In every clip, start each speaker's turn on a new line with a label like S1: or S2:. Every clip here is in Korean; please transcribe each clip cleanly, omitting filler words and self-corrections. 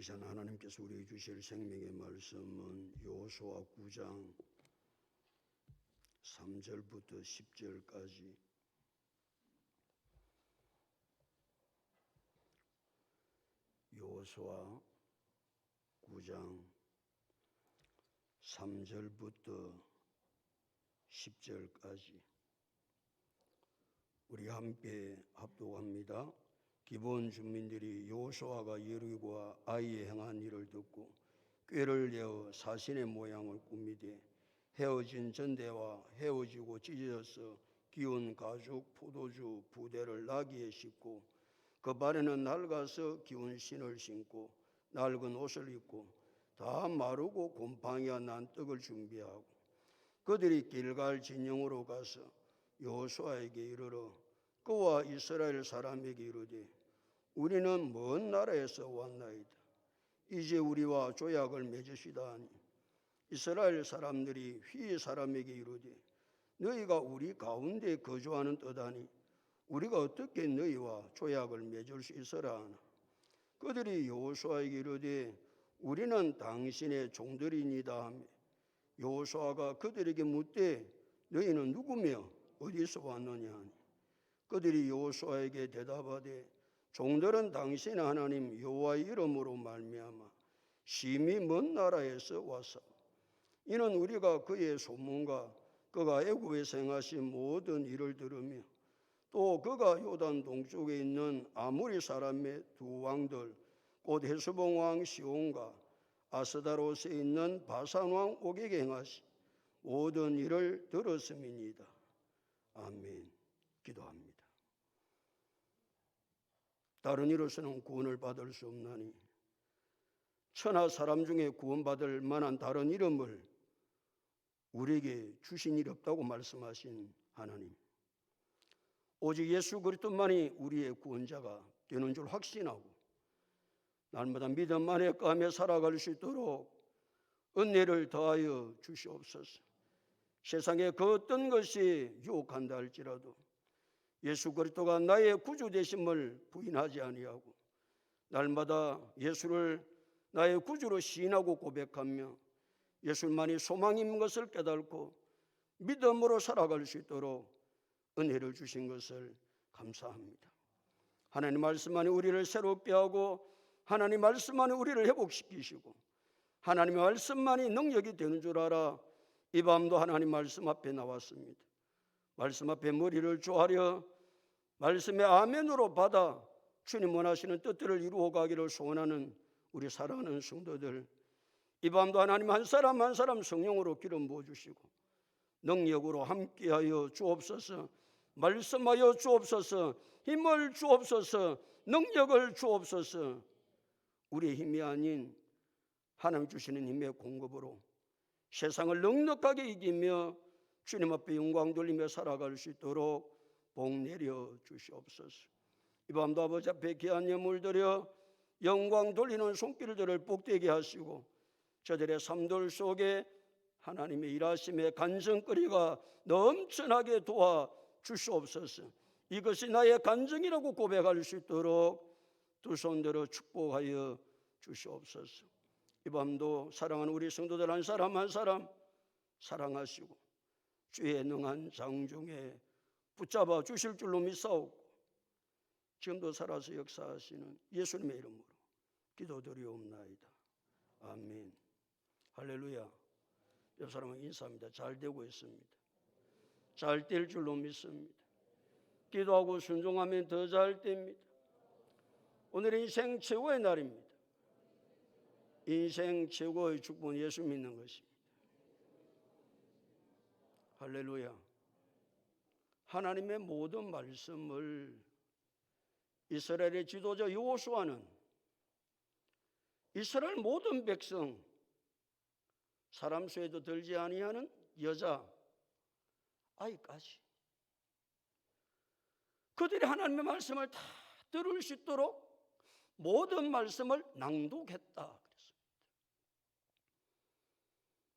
S1: 시간 하나님께서 우리에게 주실 생명의 말씀은 여호수아 9장 3절부터 10절까지 여호수아 9장 3절부터 10절까지 우리 함께 합독합니다. 기본 주민들이 여호수아가 여리고와 아이에 행한 일을 듣고 꾀를 내어 사신의 모양을 꾸미되 헤어진 전대와 헤어지고 찢어져서 기운 가죽 포도주 부대를 나귀에 싣고 그 발에는 낡아서 기운 신을 신고 낡은 옷을 입고 다 마르고 곰팡이가 난 떡을 준비하고 그들이 길갈 진영으로 가서 여호수아에게 이르러 그와 이스라엘 사람에게 이르되 우리는 먼 나라에서 왔나이다. 이제 우리와 조약을 맺으시다 하니 이스라엘 사람들이 휘 사람에게 이르되 너희가 우리 가운데 거주하는 뜻하니 우리가 어떻게 너희와 조약을 맺을 수 있으라 하나. 그들이 여호수아에게 이르되 우리는 당신의 종들이니이다 하며 여호수아가 그들에게 묻되 너희는 누구며 어디서 왔느냐 하니 그들이 여호수아에게 대답하되 종들은 당신의 하나님 여호와의 이름으로 말미암아 심히 먼 나라에서 왔사. 이는 우리가 그의 소문과 그가 애굽에서 행하신 모든 일을 들으며 또 그가 요단 동쪽에 있는 아모리 사람의 두 왕들 곧 헤스본 왕 시온과 아스다롯에 있는 바산 왕 옥에게 행하신 모든 일을 들었음이니이다. 아멘. 기도합니다. 다른 이로서는 구원을 받을 수 없나니 천하 사람 중에 구원받을 만한 다른 이름을 우리에게 주신 일이 없다고 말씀하신 하나님, 오직 예수 그리스도만이 우리의 구원자가 되는 줄 확신하고 날마다 믿음 안에 까며 살아갈 수 있도록 은혜를 더하여 주시옵소서. 세상에 그 어떤 것이 유혹한다 할지라도 예수 그리스도가 나의 구주 되심을 부인하지 아니하고 날마다 예수를 나의 구주로 시인하고 고백하며 예수만이 소망인 것을 깨닫고 믿음으로 살아갈 수 있도록 은혜를 주신 것을 감사합니다. 하나님 말씀 안에 우리를 새롭게 하고 하나님 말씀 안에 우리를 회복시키시고 하나님의 말씀만이 능력이 되는 줄 알아 이 밤도 하나님 말씀 앞에 나왔습니다. 말씀 앞에 머리를 조아려 말씀의 아멘으로 받아 주님 원하시는 뜻들을 이루어 가기를 소원하는 우리 사랑하는 성도들, 이 밤도 하나님 한 사람 한 사람 성령으로 기름 부어주시고 능력으로 함께하여 주옵소서. 말씀하여 주옵소서. 힘을 주옵소서. 능력을 주옵소서. 우리의 힘이 아닌 하나님 주시는 힘의 공급으로 세상을 넉넉하게 이기며 주님 앞에 영광 돌리며 살아갈 수 있도록 복 내려 주시옵소서. 이 밤도 아버지 앞에 귀한 예물 드려 영광 돌리는 손길들을 복되게 하시고 저들의 삶들 속에 하나님의 일하심의 간증거리가 넘쳐나게 도와 주시옵소서. 이것이 나의 간증이라고 고백할 수 있도록 두 손 들어 축복하여 주시옵소서. 이 밤도 사랑하는 우리 성도들 한 사람 한 사람 사랑하시고 주의 능한 장중에 붙잡아 주실 줄로 믿사오고 지금도 살아서 역사하시는 예수님의 이름으로 기도드리옵나이다. 아멘. 할렐루야. 옆 사람은 인사합니다. 잘 되고 있습니다. 잘 될 줄로 믿습니다. 기도하고 순종하면 더 잘 됩니다. 오늘은 인생 최고의 날입니다. 인생 최고의 축복은 예수 믿는 것입니다. 할렐루야. 하나님의 모든 말씀을 이스라엘의 지도자 여호수아는 이스라엘 모든 백성, 사람 수에도 들지 아니하는 여자 아이까지 그들이 하나님의 말씀을 다 들을 수 있도록 모든 말씀을 낭독했다 그랬습니다.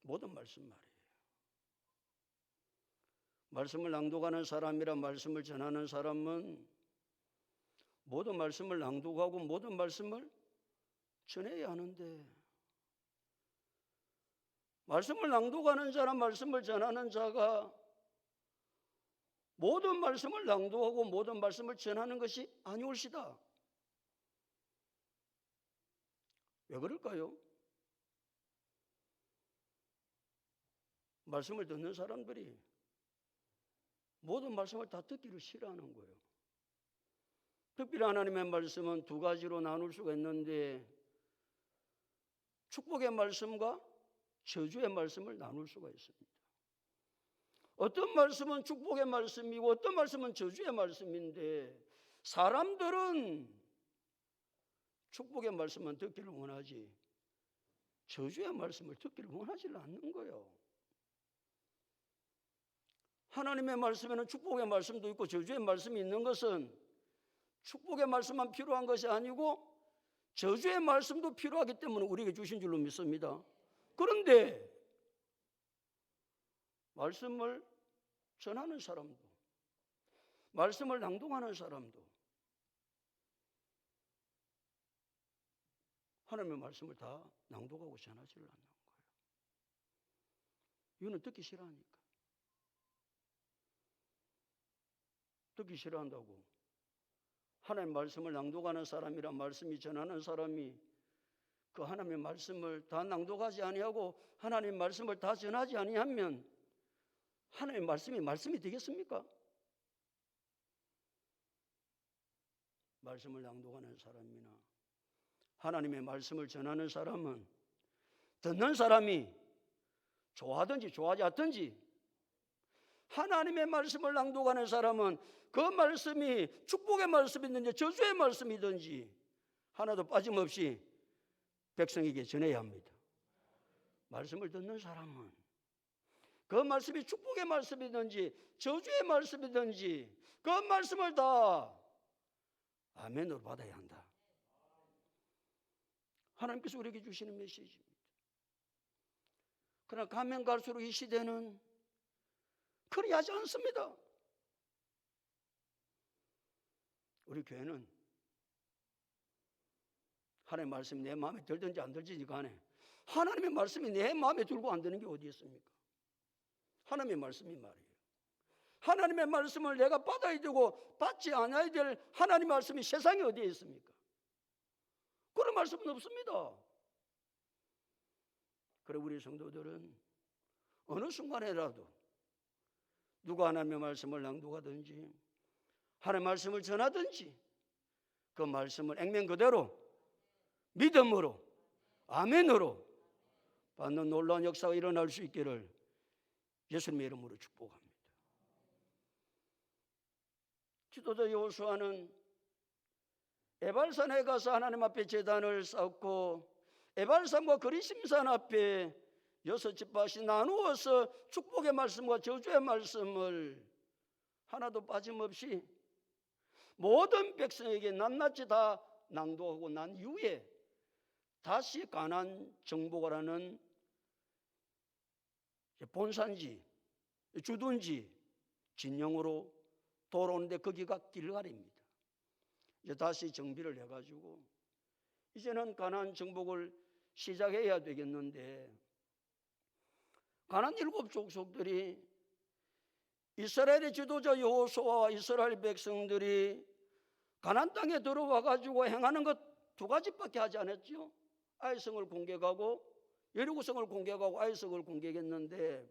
S1: 모든 말씀 말이에요. 말씀을 낭독하는 사람이라 말씀을 전하는 사람은 모든 말씀을 낭독하고 모든 말씀을 전해야 하는데, 말씀을 낭독하는 자나 말씀을 전하는 자가 모든 말씀을 낭독하고 모든 말씀을 전하는 것이 아니올시다. 왜 그럴까요? 말씀을 듣는 사람들이 모든 말씀을 다 듣기를 싫어하는 거예요. 특별히 하나님의 말씀은 두 가지로 나눌 수가 있는데, 축복의 말씀과 저주의 말씀을 나눌 수가 있습니다. 어떤 말씀은 축복의 말씀이고 어떤 말씀은 저주의 말씀인데, 사람들은 축복의 말씀만 듣기를 원하지 저주의 말씀을 듣기를 원하지 않는 거예요. 하나님의 말씀에는 축복의 말씀도 있고 저주의 말씀이 있는 것은 축복의 말씀만 필요한 것이 아니고 저주의 말씀도 필요하기 때문에 우리에게 주신 줄로 믿습니다. 그런데 말씀을 전하는 사람도, 말씀을 낭독하는 사람도 하나님의 말씀을 다 낭독하고 전하지를 않는 거예요. 이거는 듣기 싫어하니까. 듣기 싫어한다고 하나님의 말씀을 낭독하는 사람이란 말씀이 전하는 사람이 그 하나님의 말씀을 다 낭독하지 아니하고 하나님의 말씀을 다 전하지 아니하면 하나님의 말씀이 되겠습니까? 말씀을 낭독하는 사람이나 하나님의 말씀을 전하는 사람은 듣는 사람이 좋아하든지 좋아하지 않든지, 하나님의 말씀을 낭독하는 사람은 그 말씀이 축복의 말씀이든지 저주의 말씀이든지 하나도 빠짐없이 백성에게 전해야 합니다. 말씀을 듣는 사람은 그 말씀이 축복의 말씀이든지 저주의 말씀이든지 그 말씀을 다 아멘으로 받아야 한다. 하나님께서 우리에게 주시는 메시지입니다. 그러나 가면 갈수록 이 시대는 그리하지 않습니다. 우리 교회는 하나님의 말씀이 내 마음에 들든지 안 들든지 간에 하나님의 말씀이 내 마음에 들고 안 드는 게 어디 있습니까? 하나님의 말씀이 말이에요. 하나님의 말씀을 내가 받아야 되고 받지 않아야 될 하나님의 말씀이 세상에 어디에 있습니까? 그런 말씀은 없습니다. 그래 우리 성도들은 어느 순간에라도 누가 하나님의 말씀을 낭독하든지 하나님의 말씀을 전하든지 그 말씀을 액면 그대로 믿음으로 아멘으로 받는 놀라운 역사가 일어날 수 있기를 예수님의 이름으로 축복합니다. 지도자 여호수아는 에발산에 가서 하나님 앞에 제단을 쌓고 에발산과 그리심산 앞에 6지파씩 나누어서 축복의 말씀과 저주의 말씀을 하나도 빠짐없이 모든 백성에게 낱낱이 다 낭독하고 난 이후에 다시 가나안 정복을 하는 본산지, 주둔지, 진영으로 돌아오는데 거기가 길갈입니다. 이제 다시 정비를 해가지고 이제는 가나안 정복을 시작해야 되겠는데, 가나안 7 족속들이 이스라엘의 지도자 여호수아와 이스라엘 백성들이 가나안 땅에 들어와 가지고 행하는 것 2가지밖에 하지 않았죠. 아이성을 공격하고 여리고성을 공격하고 아이성을 공격했는데,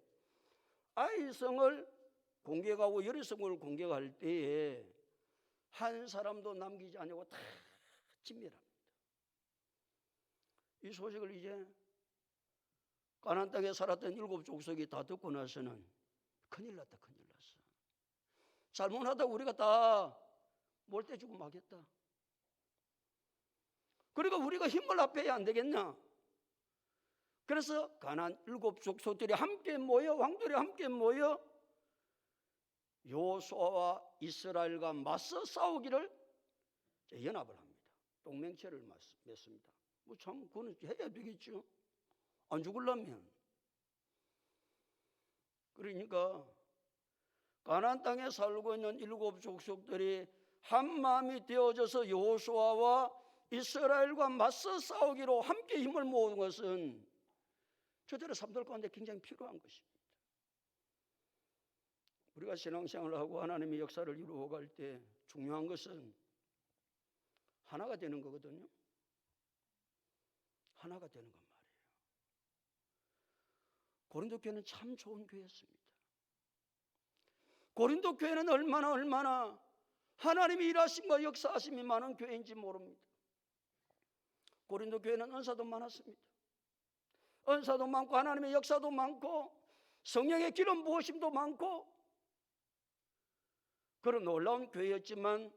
S1: 아이성을 공격하고 여리성을 공격할 때에 한 사람도 남기지 않고 다 진멸합니다. 이 소식을 이제 가나안 땅에 살았던 7 족속이 다 듣고 나서는 큰일 났다, 큰일 났어. 잘못하다 우리가 다 몰대 주고 마겠다. 그러니까 우리가 힘을 합해야 안 되겠냐. 그래서 가나안 7 족속들이 함께 모여, 왕들이 함께 모여 여호수아와 이스라엘과 맞서 싸우기를 연합을 합니다. 동맹체를 맺습니다. 뭐 참 그거는 해야 되겠죠. 안 죽으려면. 그러니까 가나안 땅에 살고 있는 7 족속들이 한 마음이 되어져서 여호수아와 이스라엘과 맞서 싸우기로 함께 힘을 모은 것은 저들의 삶들 가운데 굉장히 필요한 것입니다. 우리가 신앙생활을 하고 하나님의 역사를 이루어갈 때 중요한 것은 하나가 되는 거거든요. 하나가 되는 것 말이에요. 고린도 교회는 참 좋은 교회였습니다. 고린도 교회는 얼마나 하나님의 일하심과 역사하심이 많은 교회인지 모릅니다. 고린도 교회는 은사도 많았습니다. 은사도 많고 하나님의 역사도 많고 성령의 기름 부으심도 많고 그런 놀라운 교회였지만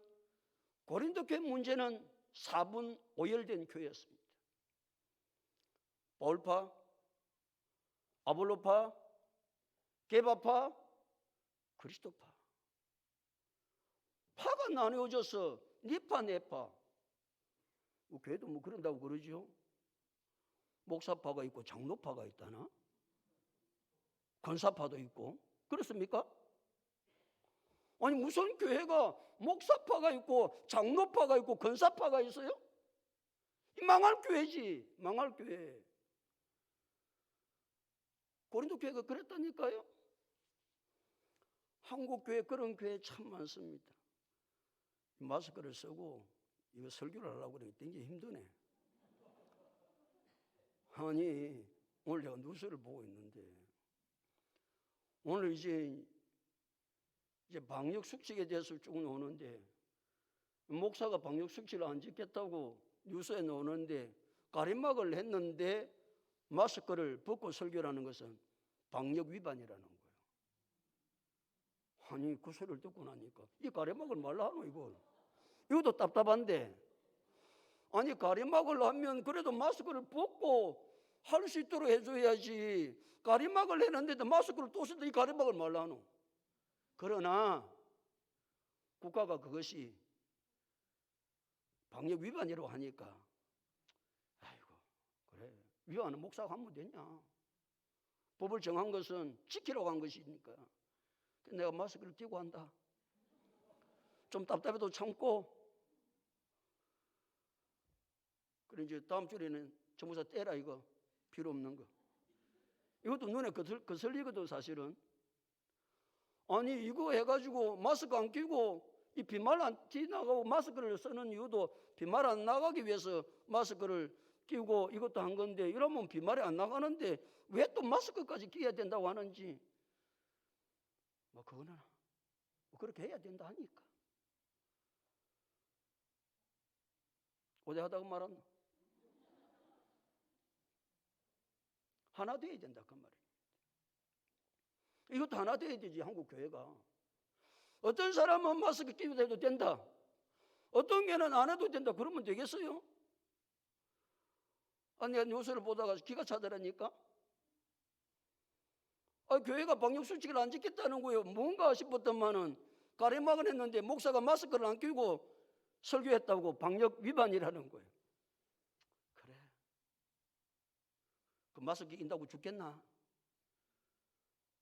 S1: 고린도 교회 문제는 4분 5열된 교회였습니다. 바울파, 아볼로파, 게바파, 그리스도파. 파가 나뉘어져서 니파 네파. 교회도 뭐 그런다고 그러죠. 목사파가 있고 장로파가 있다나? 권사파도 있고 그렇습니까? 아니 무슨 교회가 목사파가 있고 장로파가 있고 권사파가 있어요? 망할 교회지. 망할 교회. 고린도 교회가 그랬다니까요. 한국 교회 그런 교회 참 많습니다. 마스크를 쓰고 이거 설교를 하려고 그러니 굉장히 힘드네. 아니 오늘 제가 뉴스를 보고 있는데 오늘 이제 방역 수칙에 대해서 쭉 나오는데 목사가 방역 수칙을 안 지켰다고 뉴스에 나오는데 가림막을 했는데 마스크를 벗고 설교를 하는 것은 방역 위반이라는 거예요. 아니 그 소리를 듣고 나니까 이 가림막을 말라 하노 이것도 답답한데 아니 가림막을 하면 그래도 마스크를 벗고 할 수 있도록 해줘야지 가림막을 했는데도 마스크를 또 쓰는데 이 가림막을 말라 하노. 그러나 국가가 그것이 방역 위반이라고 하니까 아이고 그래 위반은 목사가 하면 되냐. 법을 정한 것은 지키라고 한 것이니까 내가 마스크를 끼고 한다. 좀 답답해도 참고 그래 이제 다음 주에는 전부사 떼라 이거 필요 없는 거. 이것도 눈에 거슬리거든 사실은. 아니 이거 해가지고 마스크 안 끼고 이 비말 안 튀나가고 마스크를 쓰는 이유도 비말 안 나가기 위해서 마스크를 끼고 이것도 한 건데 이러면 비말이 안 나가는데 왜 또 마스크까지 끼야 된다고 하는지 뭐 그거는 뭐 그렇게 해야 된다 하니까 오대하다고 말하나 하나 돼야 된다 그 말이에요. 이것도 하나 돼야 되지. 한국 교회가 어떤 사람은 마스크 끼고 해도 된다 어떤 교회는 안 해도 된다 그러면 되겠어요? 아니 내가 뉴스를 보다가 기가 차더라니까 교회가 방역수칙을 안 지켰다는 거예요. 뭔가 싶었더만은 가림막을 했는데 목사가 마스크를 안 끼고 설교했다고 방역 위반이라는 거예요. 그래 그 마스크 낀다고 죽겠나?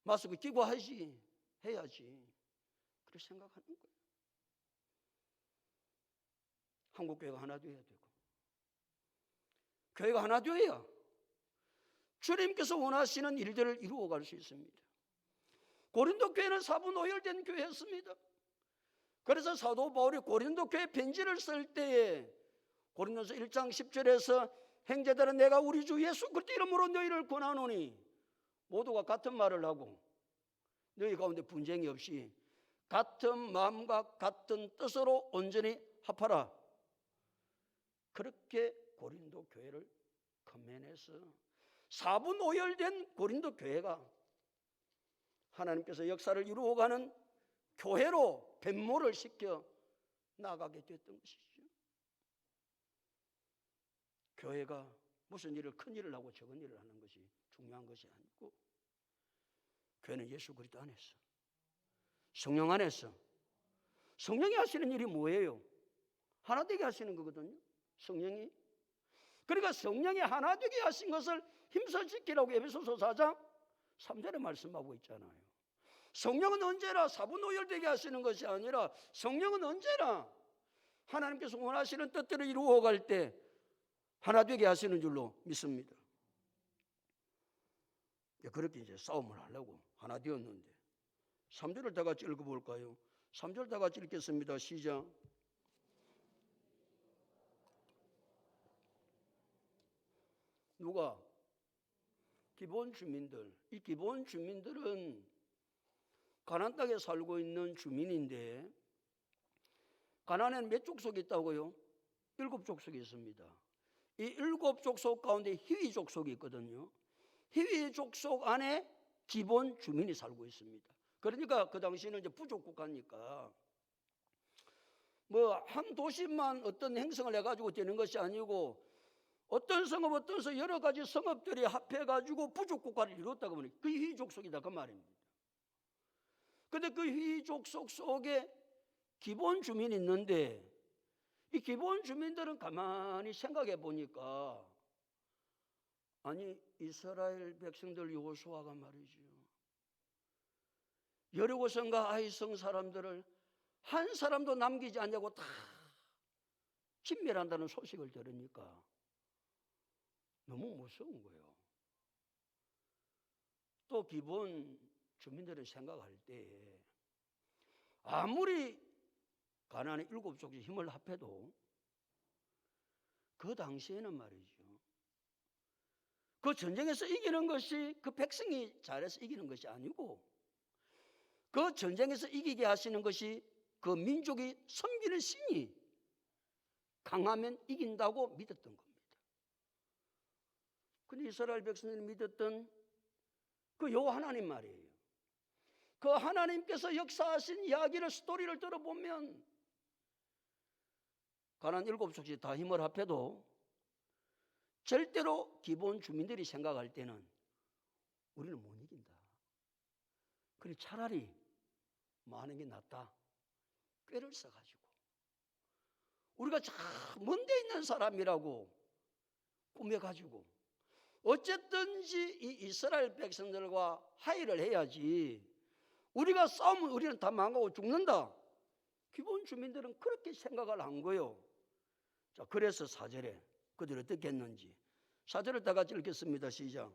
S1: 마스크 끼고 해야지 그렇게 생각하는 거예요. 한국 교회가 하나 되어야 되고 교회가 하나 되어야 주님께서 원하시는 일들을 이루어갈 수 있습니다. 고린도 교회는 4분 5열된 교회였습니다. 그래서 사도 바울이 고린도 교회 편지를 쓸 때에 고린도서 1장 10절에서 형제들은 내가 우리 주 예수 그리스도 이름으로 너희를 권하노니 모두가 같은 말을 하고 너희 가운데 분쟁이 없이 같은 마음과 같은 뜻으로 온전히 합하라. 그렇게 고린도 교회를 건면해서 4분 5열된 고린도 교회가 하나님께서 역사를 이루어가는 교회로 변모를 시켜 나가게 됐던 것이죠. 교회가 무슨 일을 큰 일을 하고 적은 일을 하는 것이 중요한 것이 아니고 교회는 예수 그리스도 안에서 성령 안에서 성령이 하시는 일이 뭐예요? 하나 되게 하시는 거거든요. 성령이. 그러니까 성령이 하나 되게 하신 것을 힘써 지키라고 에베소서 4장 3절에 말씀하고 있잖아요. 성령은 언제나 4분 5열되게 하시는 것이 아니라 성령은 언제나 하나님께서 원하시는 뜻대로 이루어갈 때 하나 되게 하시는 줄로 믿습니다. 그렇게 이제 싸움을 하려고 하나 되었는데 3절을 다 같이 읽어볼까요? 3절 다 같이 읽겠습니다. 시작. 누가? 기본 주민들. 이 기본 주민들은 가나안 땅에 살고 있는 주민인데 가나안에는 몇 족속이 있다고요? 7족속이 있습니다. 이 7족속 가운데 히위 족속이 있거든요. 히위 족속 안에 기본 주민이 살고 있습니다. 그러니까 그 당시에는 이제 부족 국가니까 뭐 한 도시만 어떤 행성을 해가지고 되는 것이 아니고 어떤 성읍 어떤 성 여러 가지 성읍들이 합해가지고 부족 국가를 이뤘다고 하면 그 히위 족속이다 그 말입니다. 그런데 그 히위 족속 속에 기본 주민이 있는데 이 기본 주민들은 가만히 생각해 보니까 아니 이스라엘 백성들 여호수아가 말이죠. 여리고성과 아이성 사람들을 한 사람도 남기지 않냐고 다 진멸한다는 소식을 들으니까 너무 무서운 거예요. 또 기본 주민들은 생각할 때 아무리 가나안의 7족이 힘을 합해도 그 당시에는 말이죠. 그 전쟁에서 이기는 것이 그 백성이 잘해서 이기는 것이 아니고 그 전쟁에서 이기게 하시는 것이 그 민족이 섬기는 신이 강하면 이긴다고 믿었던 겁니다. 근데 이스라엘 백성들이 믿었던 그 여호와 하나님 말이에요. 그 하나님께서 역사하신 이야기를 스토리를 들어보면 가나안 7족이 다 힘을 합해도 절대로 기본 주민들이 생각할 때는 우리는 못 이긴다. 그래 차라리 많은 게 낫다. 꾀를 써가지고 우리가 참 먼데 있는 사람이라고 꾸며가지고 어쨌든지 이 이스라엘 백성들과 화해를 해야지 우리가 싸우면 우리는 다 망하고 죽는다. 기본 주민들은 그렇게 생각을 한 거예요. 자, 그래서 4절에 그들이 어떻게 했는지 4절을 다 같이 읽겠습니다. 시작.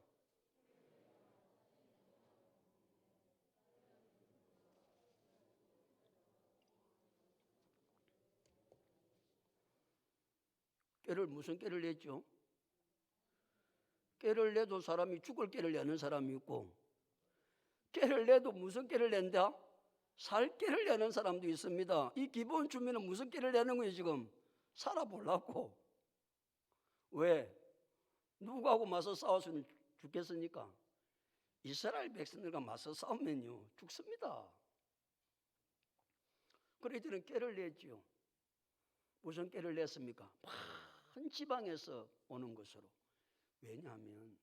S1: 꾀를 무슨 꾀를 냈죠? 꾀를 내도 사람이 죽을 꾀를 내는 사람이 있고 꾀를 내도 무슨 꾀를 낸다? 살 꾀를 내는 사람도 있습니다. 이 기본 주민은 무슨 꾀를 내는 거예요 지금? 살아보려고. 왜? 누구하고 맞서 싸웠으면 죽겠습니까? 이스라엘 백성들과 맞서 싸우면요 죽습니다. 그래 이들은 꾀를 냈지요. 무슨 꾀를 냈습니까? 한 지방에서 오는 것으로. 왜냐하면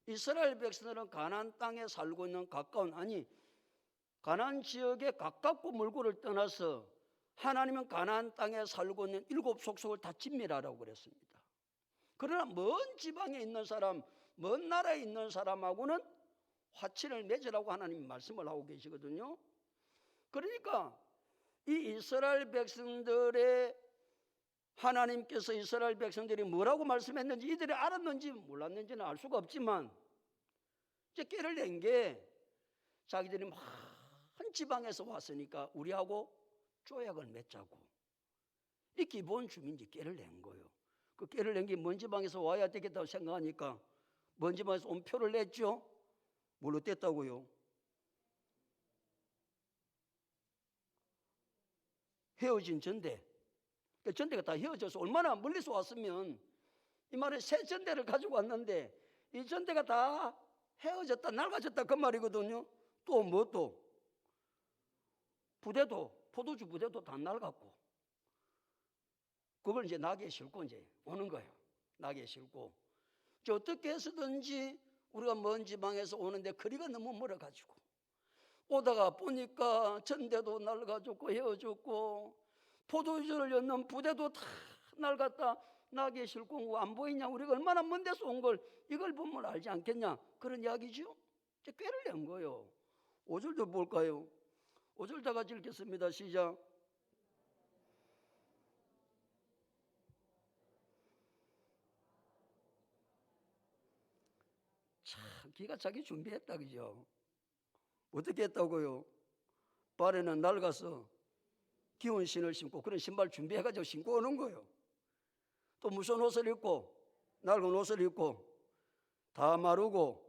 S1: 이스라엘 백성들은 가나안 땅에 살고 있는 가까운 가나안 지역에 가깝고 멀고를 떠나서 하나님은 가나안 땅에 살고 있는 7족속을 다 진멸하라고 그랬습니다. 그러나 먼 지방에 있는 사람, 먼 나라에 있는 사람하고는 화친을 맺으라고 하나님이 말씀을 하고 계시거든요. 그러니까 이 이스라엘 백성들의 하나님께서 이스라엘 백성들이 뭐라고 말씀했는지 이들이 알았는지 몰랐는지는 알 수가 없지만 이제 꾀를 낸 게 자기들이 한 지방에서 왔으니까 우리하고 조약을 맺자고. 이 기본 주민이 꾀를 낸 거예요. 그 꾀를 낸 게 먼 지방에서 와야 되겠다고 생각하니까 먼 지방에서 온 표를 냈죠. 뭘로 뗐다고요? 헤어진 전대. 전대가 다 헤어져서 얼마나 멀리서 왔으면 이 말은 새 전대를 가지고 왔는데 이 전대가 다 헤어졌다 낡아졌다 그 말이거든요. 또 뭐 또 부대도 포도주 부대도 다 낡았고 그걸 이제 나귀에 싣고 이제 오는 거예요. 나귀에 싣고 이제 어떻게 해서든지 우리가 먼 지방에서 오는데 거리가 너무 멀어가지고 오다가 보니까 전대도 낡아졌고 헤어졌고 포도주를 였는 부대도 다 낡았다. 나귀에 싣고 안 보이냐? 우리가 얼마나 먼 데서 온 걸 이걸 보면 알지 않겠냐? 그런 이야기죠. 이제 꾀를 낸 거예요. 5절도 볼까요? 5절 다 같이 읽겠습니다. 시작. 기가 차게 준비했다, 그죠? 어떻게 했다고요? 발에는 낡아서 기운 신을 신고 그런 신발 준비해가지고 신고 오는 거예요. 또 무슨 옷을 입고, 낡은 옷을 입고 다 마르고,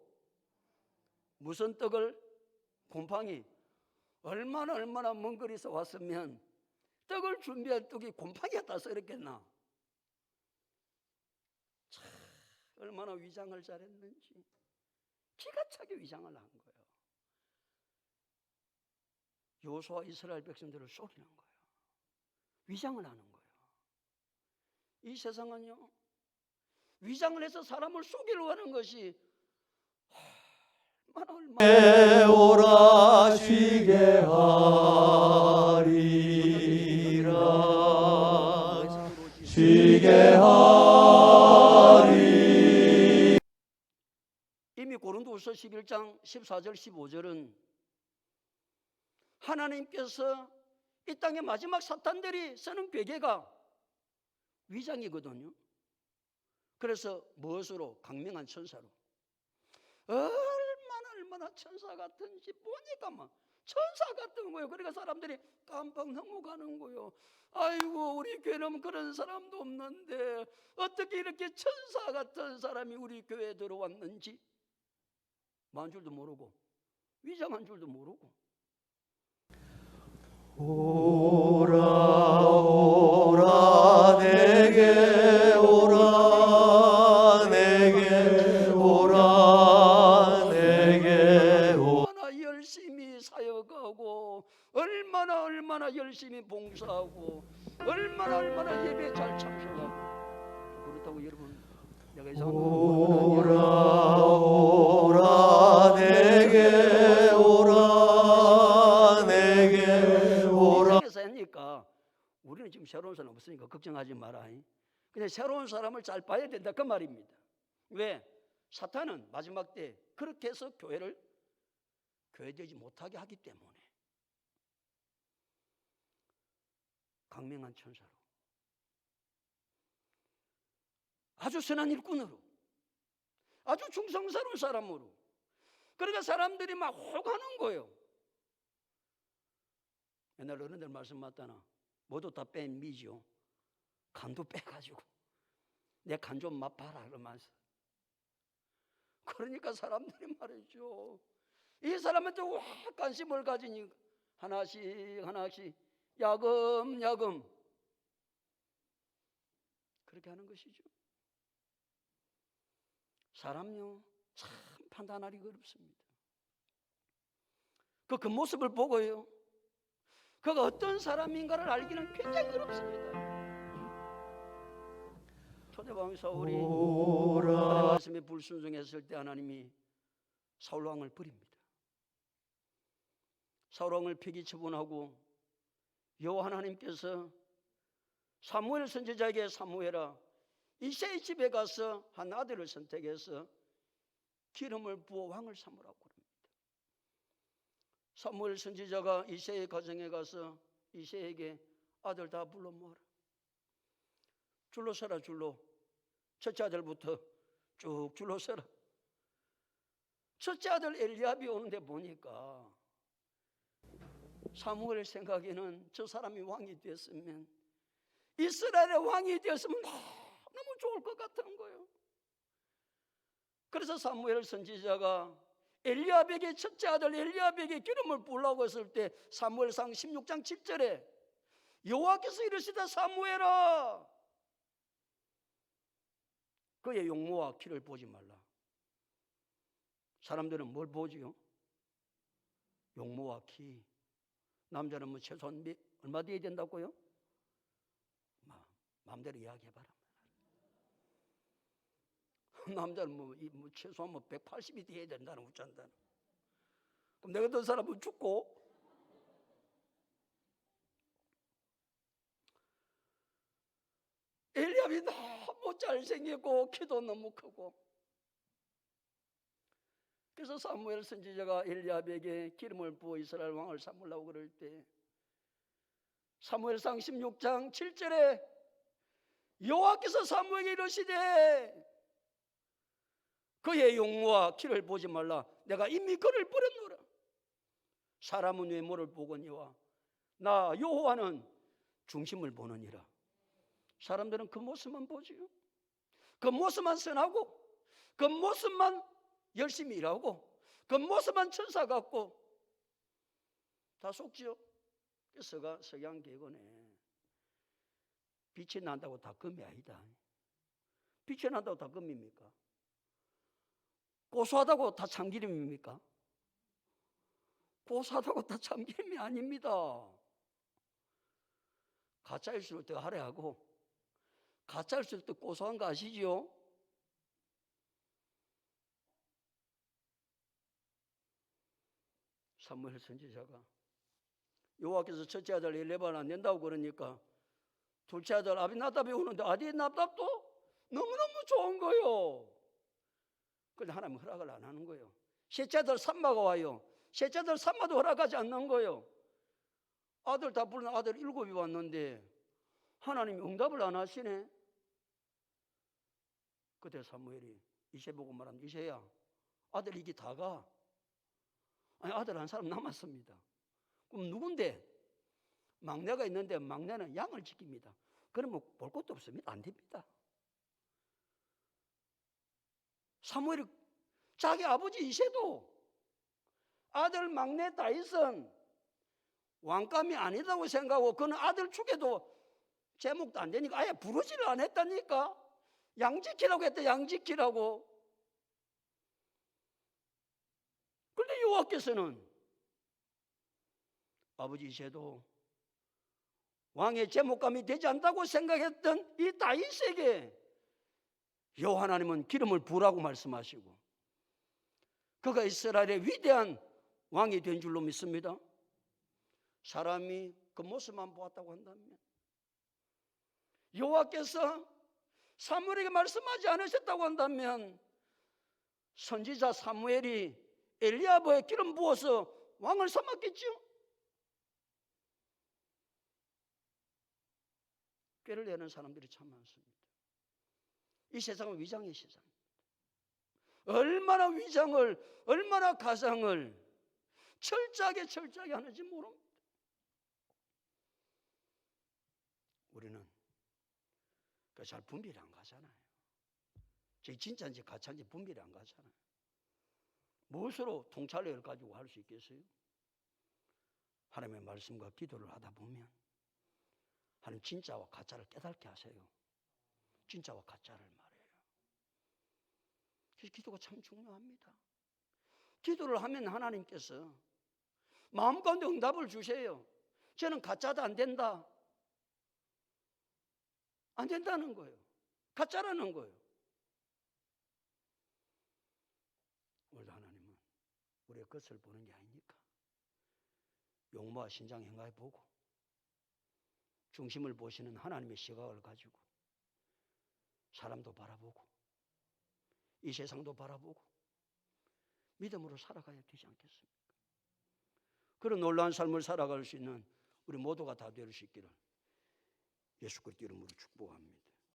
S1: 무슨 떡을, 곰팡이, 얼마나 먼 거리에서 왔으면 떡을 준비할 떡이 곰팡이가 따서 이랬겠나. 참 얼마나 위장을 잘했는지 기가 차게 위장을 한 거예요. 여호수아 이스라엘 백성들을 속이는 거예요. 위장을 하는 거예요. 이 세상은요, 위장을 해서 사람을 속이려고 하는 것이 얼마나
S2: 오라 쉬게 하리라 쉬게 하리.
S1: 이미 고린도후서 11장 14절 15절은 하나님께서 이 땅의 마지막 사탄들이 쓰는 베개가 위장이거든요. 그래서 무엇으로? 강명한 천사로. 얼마나 천사 같은지 보니까 막 천사 같은 거예요. 그러니까 사람들이 깜빡 넘어가는 거예요. 아이고, 우리 교회는 그런 사람도 없는데 어떻게 이렇게 천사 같은 사람이 우리 교회에 들어왔는지 만 줄도 모르고 위장한 줄도 모르고.
S2: 오라 오라 내게 오라 내게 오라 내게
S1: 얼마나 열심히 사역하고 얼마나 열심히 봉사하고 얼마나 예배에 잘 참석하고. 그렇다고 여러분, 내가 이상한
S2: 오라 오라 내게 오라 내게 오라.
S1: 세상에서 하니까 우리는 지금 새로운 사람 없으니까 걱정하지 마라. 근데 새로운 사람을 잘 봐야 된다, 그 말입니다. 왜? 사탄은 마지막 때 그렇게 해서 교회를 교회되지 못하게 하기 때문에. 강명한 천사로, 아주 선한 일꾼으로, 아주 충성스러운 사람으로. 그러니까 사람들이 막 혹하는 거예요. 옛날 어른들 말씀 맞다나 모두 다 뺀 미죠. 간도 빼가지고 내 간 좀 맛봐라 그러면서. 그러니까 사람들이 말이죠, 이 사람한테 확 관심을 가지니 하나씩 야금 그렇게 하는 것이죠. 사람요, 참 판단하기 어렵습니다. 그 모습을 보고요, 그가 어떤 사람인가를 알기는 굉장히 어렵습니다. 초대왕 사울이 하나님의 말씀에 불순종했을 때 하나님이 사울왕을 버립니다. 사울왕을 폐기 처분하고 여호와 하나님께서 사무엘 선지자에게 사무엘아, 이새의 집에 가서 한 아들을 선택해서 기름을 부어 왕을 삼으라고 그럽니다. 사무엘 선지자가 이새의 가정에 가서 이새에게 아들 다 불러 모아라. 줄로 서라, 줄로. 첫째 아들부터 쭉 줄로 서라. 첫째 아들 엘리압이 오는데 보니까 사무엘 생각에는 저 사람이 왕이 됐으면, 이스라엘의 왕이 되었으면 너무 좋을 것 같은 거예요. 그래서 사무엘 선지자가 엘리압에게, 첫째 아들 엘리압에게 기름을 부으려고 했을 때 사무엘상 16장 7절에 여호와께서 이르시되 사무엘아, 그의 용모와 키를 보지 말라. 사람들은 뭘 보지요? 용모와 키. 남자는 뭐 최소한 얼마 돼야 된다고요? 마음대로 이야기해봐라. 남자는 뭐 최소한 180이 돼야 된다는 웃잔다는. 그럼 내가 더 사람은 죽고. 엘리압이 너무 잘생기고 키도 너무 크고. 그래서 사무엘 선지자가 엘리압에게 기름을 부어 이스라엘 왕을 삼으려고 그럴 때 사무엘상 16장 7절에 여호와께서 사무엘에게 이르시되 그의 용모와 키를 보지 말라. 내가 이미 그를 버렸노라. 사람은 외모를 보거니와 나 여호와는 중심을 보느니라. 사람들은 그 모습만 보지요. 그 모습만 선하고 그 모습만 열심히 일하고 그 모습만 천사 같고 다 속지요. 석양계건에 빛이 난다고 다 금이 아니다. 빛이 난다고 다 금입니까? 고소하다고 다 참기름입니까? 고소하다고 다 참기름이 아닙니다. 가짜일수록 더 화려하고 가짜일수록 더 고소한 거 아시지요? 사무엘 선지자가 여호와께서 첫째 아들 엘레바를 안 된다고 그러니까 둘째 아들 아비나답이 오는데 아비나답도 너무너무 좋은 거요. 그런데 하나님 허락을 안 하는 거예요. 셋째 아들 삼마가 와요. 셋째 아들 삼마도 허락하지 않는 거예요. 아들 다 부른 아들 7이 왔는데 하나님이 응답을 안 하시네. 그때 사무엘이 이세 보고 말합니다. 이세야, 아들 이게 다가? 아니, 아들 한 사람 남았습니다. 그럼 누군데? 막내가 있는데 막내는 양을 지킵니다. 그러면 볼 것도 없습니다. 안 됩니다. 사무엘이 자기 아버지 이세도 아들 막내 다윗은 왕감이 아니다고 생각하고 그는 아들 축에도 제목도 안 되니까 아예 부르지를 안 했다니까. 양 지키라고 했다. 양 지키라고. 그런데 여호와께서는 아버지 이세도 왕의 제목감이 되지 않다고 생각했던 이 다윗에게 여호와 하나님은 기름을 부으라고 말씀하시고 그가 이스라엘의 위대한 왕이 된 줄로 믿습니다. 사람이 그 모습만 보았다고 한다면 여호와께서 사무엘에게 말씀하지 않으셨다고 한다면 선지자 사무엘이 엘리야보에 기름 부어서 왕을 삼았겠죠. 꾀를 내는 사람들이 참 많습니다. 이 세상은 위장의 세상입니다. 얼마나 위장을, 얼마나 가상을 철저하게 하는지 모릅니다. 우리는 잘 분별이 안 가잖아요. 저게 진짜인지 가짜인지 분별이 안 가잖아요. 무엇으로 통찰력을 가지고 할 수 있겠어요? 하나님의 말씀과 기도를 하다 보면 하나님 진짜와 가짜를 깨닫게 하세요. 진짜와 가짜를 말해요. 그래서 기도가 참 중요합니다. 기도를 하면 하나님께서 마음 가운데 응답을 주세요. 저는 가짜도 안 된다. 안 된다는 거예요. 가짜라는 거예요. 오늘도 하나님은 우리의 것을 보는 게 아니니까 용모와 신장 행하에 보고 중심을 보시는 하나님의 시각을 가지고 사람도 바라보고 이 세상도 바라보고 믿음으로 살아가야 되지 않겠습니까? 그런 놀라운 삶을 살아갈 수 있는 우리 모두가 다 될 수 있기를 예수 그리스도 이름으로 축복합니다.